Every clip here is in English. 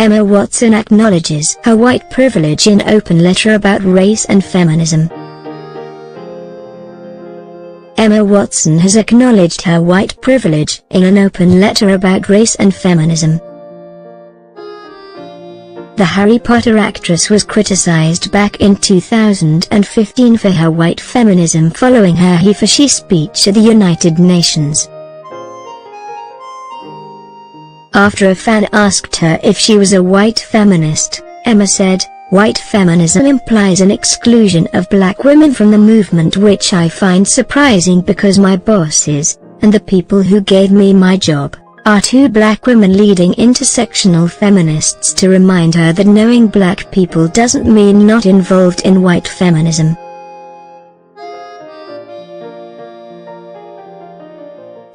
Emma Watson acknowledges her white privilege in open letter about race and feminism. Emma Watson has acknowledged her white privilege in an open letter about race and feminism. The Harry Potter actress was criticized back in 2015 for her white feminism following her he for she speech at the United Nations. After a fan asked her if she was a white feminist, Emma said, "White feminism implies an exclusion of black women from the movement, which I find surprising because my bosses, and the people who gave me my job, are two black women leading intersectional feminists to remind her that knowing black people doesn't mean not involved in white feminism."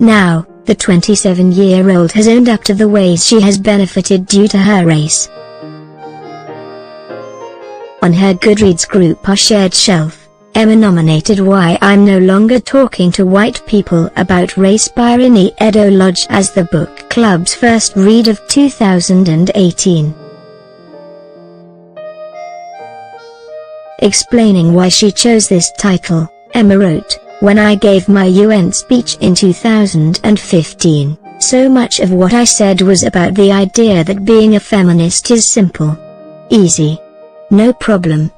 Now, the 27-year-old has owned up to the ways she has benefited due to her race. On her Goodreads group Our Shared Shelf, Emma nominated Why I'm No Longer Talking to White People About Race by Rini Edo Lodge as the book club's first read of 2018. Explaining why she chose this title, Emma wrote, "When I gave my UN speech in 2015, so much of what I said was about the idea that being a feminist is simple. Easy. No problem.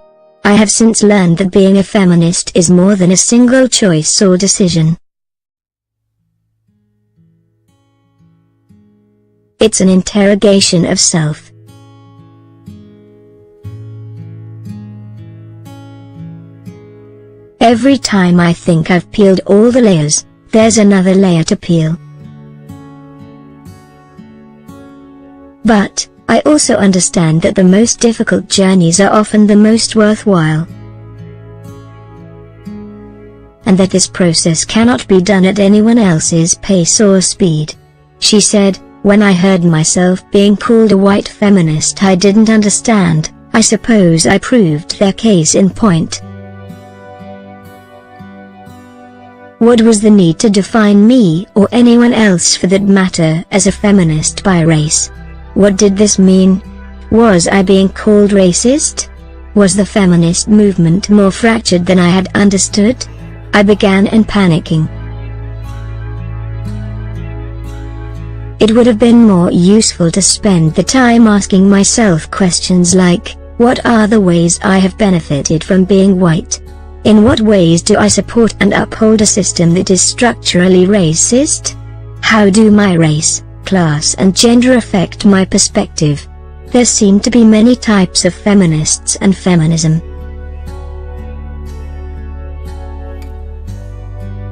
I have since learned that being a feminist is more than a single choice or decision. It's an interrogation of self. Every time I think I've peeled all the layers, there's another layer to peel. But I also understand that the most difficult journeys are often the most worthwhile. And that this process cannot be done at anyone else's pace or speed." She said, "When I heard myself being called a white feminist, I didn't understand. I suppose I proved their case in point. What was the need to define me or anyone else for that matter as a feminist by race? What did this mean? Was I being called racist? Was the feminist movement more fractured than I had understood? I began panicking. It would have been more useful to spend the time asking myself questions like, what are the ways I have benefited from being white? In what ways do I support and uphold a system that is structurally racist? How do my race, class and gender affect my perspective? There seem to be many types of feminists and feminism.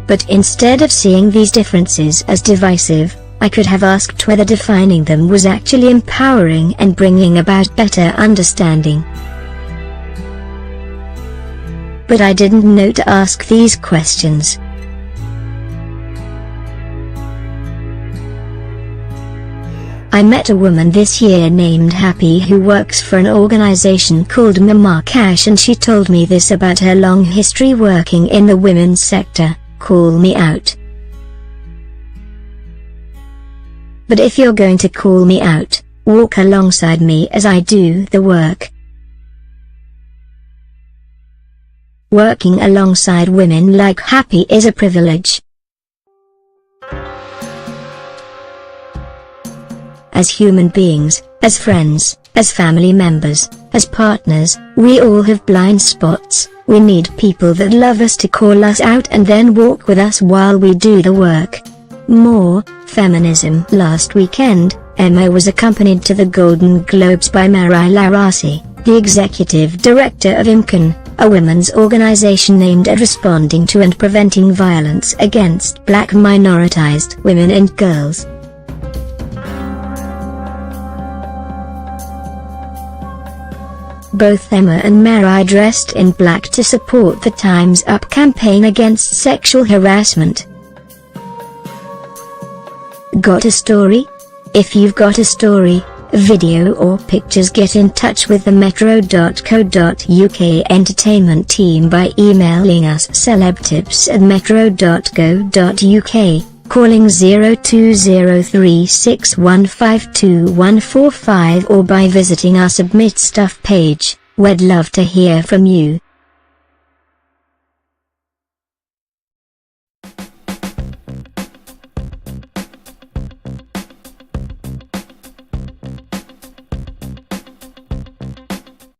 But instead of seeing these differences as divisive, I could have asked whether defining them was actually empowering and bringing about better understanding. But I didn't know to ask these questions. I met a woman this year named Happy who works for an organization called Mama Cash, and she told me this about her long history working in the women's sector: call me out. But if you're going to call me out, walk alongside me as I do the work. Working alongside women like Happy is a privilege. As human beings, as friends, as family members, as partners, we all have blind spots. We need people that love us to call us out and then walk with us while we do the work. More feminism. Last weekend, Emma was accompanied to the Golden Globes by Mary Larasi, the executive director of IMCAN, a women's organization aimed at responding to and preventing violence against black minoritized women and girls. Both Emma and Mary dressed in black to support the Time's Up campaign against sexual harassment. Got a story? If you've got a story, video or pictures, get in touch with the metro.co.uk entertainment team by emailing us celebtips@metro.co.uk, calling 0203615245 or by visiting our Submit Stuff page. We'd love to hear from you.